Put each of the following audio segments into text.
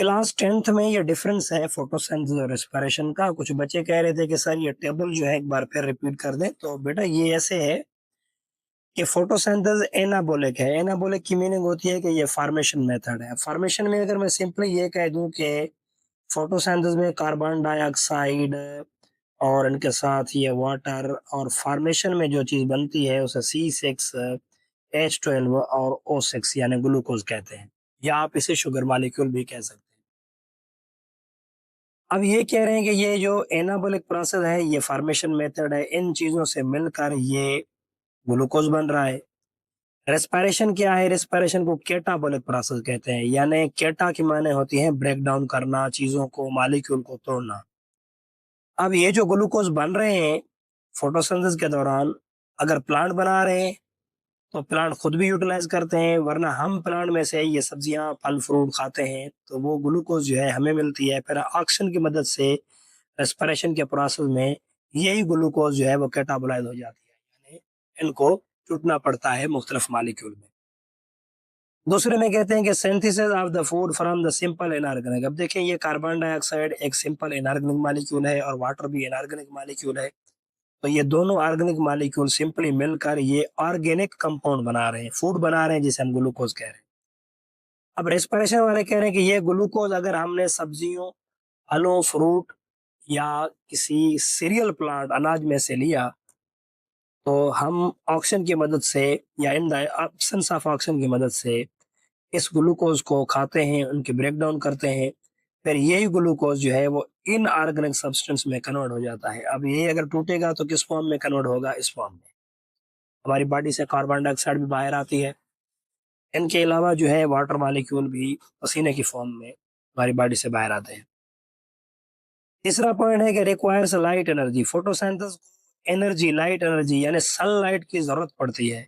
Class 10th में ये difference है फोटोसिंथेसिस और रेस्पिरेशन का। कुछ बच्चे कह रहे थे कि सर ये टेबल जो है एक बार फिर रिपीट कर दें। तो बेटा ये ऐसे है कि फोटोसिंथेसिस एनाबॉलिक है। एनाबॉलिक की मीनिंग होती है कि ये फॉर्मेशन मेथड है। फॉर्मेशन में अगर मैं सिंपली ये कह दूं कि फोटोसिंथेसिस में कार्बन डाइऑक्साइड और इनके साथ ये वाटर, और फॉर्मेशन में जो चीज बनती है उसे C6 H12 और O6 यानी ग्लूकोज कहते हैं, या आप इसे शुगर मॉलिक्यूल भी कह सकते हैं। अब ये कह रहे हैं कि ये जो एनाबॉलिक प्रोसेस है ये फॉर्मेशन मेथड है, इन चीजों से मिलकर ये ग्लूकोज बन रहा है। रेस्पिरेशन क्या है? रेस्पिरेशन को केटाबॉलिक प्रोसेस कहते हैं, यानी केटा की माने होती है ब्रेक डाउन करना, चीजों को, मॉलिक्यूल को तोड़ना। अब ये जो ग्लूकोज बन रहे हैं फोटोसिंथेसिस के दौरान, अगर प्लांट बना रहे हैं तो प्लांट खुद भी यूटिलाइज करते हैं, वरना हम प्लांट में से ये सब्जियां फल फ्रूट खाते हैं तो वो ग्लूकोज जो है हमें मिलती है। फिर ऑक्सीजन की मदद से रेस्पिरेशन के प्रोसेस में यही ग्लूकोज जो है वो कैटाबोलाइज हो जाती है, यानी इनको टूटना पड़ता है मुख्तलिफ मालिक्यूल में। दूसरे में कहते हैं कि synthesis of the food from the simple inorganic. अब देखिए ये कार्बन डाइऑक्साइड एक सिंपल इनऑर्गेनिक मॉलिक्यूल है और वाटर भी इनऑर्गेनिक मॉलिक्यूल है। तो ये दोनों ऑर्गेनिक मॉलिक्यूल सिंपली मिलकर ये ऑर्गेनिक कंपाउंड बना रहे हैं, फूड बना रहे हैं, जिसे हम ग्लूकोज कह रहे हैं। अब रेस्पिरेशन वाले कह रहे हैं कि ये ग्लूकोज अगर हमने सब्जियों, फलों, फ्रूट या किसी सीरियल प्लांट अनाज में से लिया तो हम ऑक्सीजन की मदद से या in the absence of oxygen की मदद से इस ग्लूकोज को खाते हैं, उनके ब्रेक डाउन करते हैं। फिर यही ग्लूकोज जो है वो इनऑर्गेनिक सब्सटेंस में कन्वर्ट हो जाता है। अब ये अगर टूटेगा तो किस फॉर्म में कन्वर्ट होगा? इस फॉर्म में। हमारी बॉडी से कार्बन डाइऑक्साइड भी बाहर आती है। इनके अलावा जो है वाटर मॉलिक्यूल भी पसीने की फॉर्म में हमारी बॉडी से बाहर आते हैं। तीसरा पॉइंट है कि रिक्वायर्स लाइट एनर्जी। फोटोसिंथेसिस को एनर्जी, लाइट एनर्जी यानी सनलाइट की जरूरत पड़ती है।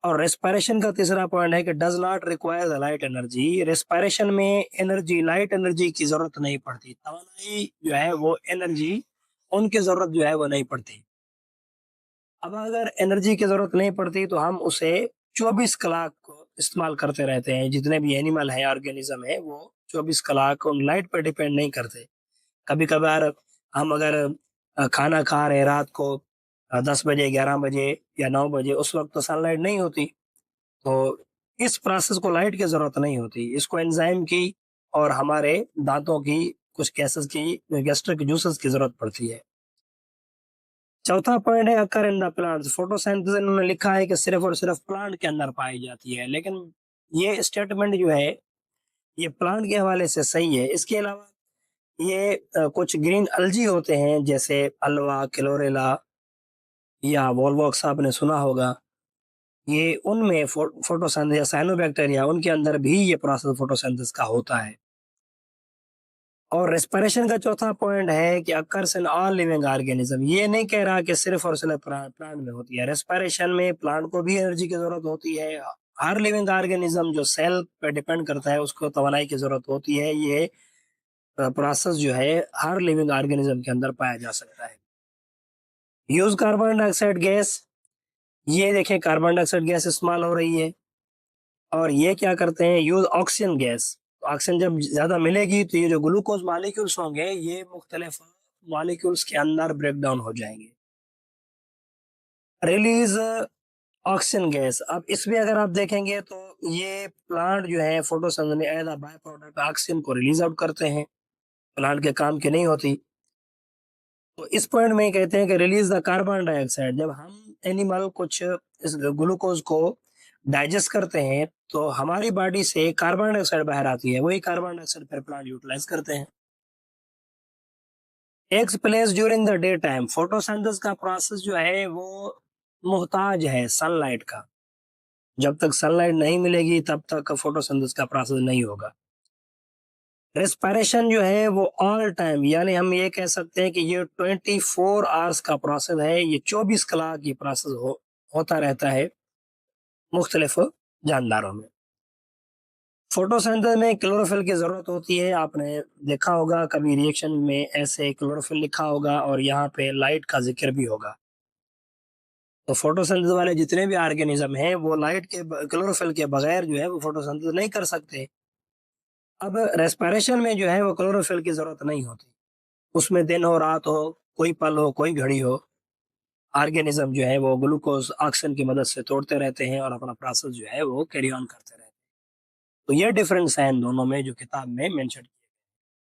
और रेस्पिरेशन का तीसरा पॉइंट है कि does not require light energy. Respiration में एनर्जी, लाइट एनर्जी की जरूरत नहीं पड़ती, तवानाई जो है वो एनर्जी, उनकी जरूरत जो है वो नहीं पड़ती। अब अगर एनर्जी की जरूरत नहीं पड़ती तो हम उसे 24 कलाक को इस्तेमाल करते रहते हैं। जितने भी एनिमल है, ऑर्गेनिज्म है, वो 24 कलाक उन लाइट पर डिपेंड नहीं करते। कभी कभार हम अगर खाना खा रहे हैं रात को 10 बजे, 11 बजे या 9 बजे, उस वक्त तो सनलाइट नहीं होती। तो इस प्रोसेस को लाइट की जरूरत नहीं होती, इसको एंजाइम की और हमारे दांतों की कुछ गैसेस की, गैस्ट्रिक जूसेस की जरूरत पड़ती है। चौथा पॉइंट है अकर इन द प्लांट्स। फोटोसिंथेसिस इन्होंने लिखा है कि सिर्फ और सिर्फ प्लांट के अंदर पाई जाती है, लेकिन ये स्टेटमेंट जो है ये प्लांट के हवाले से सही है। इसके अलावा ये कुछ ग्रीन अलजी होते हैं जैसे अल्वा, क्लोरेला या वोल्वॉक्स, आपने सुना होगा। ये उनमें फोटोसिंथेसिस या साइनोबैक्टीरिया, उनके अंदर भी ये प्रोसेस फोटोसिंथेसिस का होता है। और रेस्पिरेशन का चौथा पॉइंट है कि occurs in all living organism. ये नहीं कह रहा कि सिर्फ और सिर्फ प्लांट में होती है। रेस्पिरेशन में प्लांट को भी एनर्जी की जरूरत होती है। हर लिविंग ऑर्गेनिज्म जो सेल पे डिपेंड करता है उसको तवानाई की जरूरत होती है। ये प्रोसेस जो है हर लिविंग ऑर्गेनिज्म के अंदर पाया जा सकता है। Use carbon dioxide gas. ये देखें कार्बन डाइऑक्साइड गैस इस्तेमाल हो रही है, और ये क्या करते हैं? Use oxygen gas. ऑक्सीजन जब ज्यादा मिलेगी तो ये जो ग्लूकोज मॉलिक्यूल्स होंगे ये मुख्तलिफ मॉलिक्यूल्स के अंदर ब्रेक डाउन हो जाएंगे। Release oxygen gas. अब इसमें अगर आप देखेंगे तो ये प्लांट जो है photosynthesis as a by product oxygen को रिलीज आउट करते हैं, प्लांट के काम की नहीं होती। तो इस पॉइंट में कहते हैं कि रिलीज द कार्बन डाइऑक्साइड। जब हम एनिमल कुछ इस ग्लूकोज को डाइजेस्ट करते हैं तो हमारी बॉडी से कार्बन डाइऑक्साइड बाहर आती है, वही कार्बन डाइऑक्साइड फिर प्लांट यूटिलाइज करते हैं। Takes place during the day time. Photosynthesis का प्रोसेस जो है वो मोहताज है सनलाइट का। जब तक सनलाइट नहीं मिलेगी तब तक फोटोसिंथेसिस का प्रोसेस नहीं होगा। रेस्पिरेशन जो है वो ऑल टाइम, यानी हम ये कह सकते हैं कि ये 24 आवर्स का प्रोसेस है। ये 24 कलाक की प्रोसेस होता रहता है मुख्तलिफ जानदारों में। फोटोसिंथेसिस में क्लोरोफिल की जरूरत होती है। आपने देखा होगा कभी रिएक्शन में ऐसे क्लोरोफिल लिखा होगा और यहाँ पे लाइट का जिक्र भी होगा। तो फोटोसिंथेसिस वाले जितने भी ऑर्गेनिज्म हैं वो लाइट के क्लोरोफिल के बगैर जो है वो फोटोसिंथेसिस नहीं कर सकते। अब रेस्पिरेशन में जो है वो क्लोरोफिल की ज़रूरत नहीं होती। उसमें दिन हो, रात हो, कोई पल हो, कोई घड़ी हो, ऑर्गेनिज़्म जो है वो ग्लूकोज़ ऑक्सीजन की मदद से तोड़ते रहते हैं और अपना प्रोसेस जो है वो कैरी ऑन करते रहते हैं। तो ये डिफरेंस है इन दोनों में जो किताब में मेंशन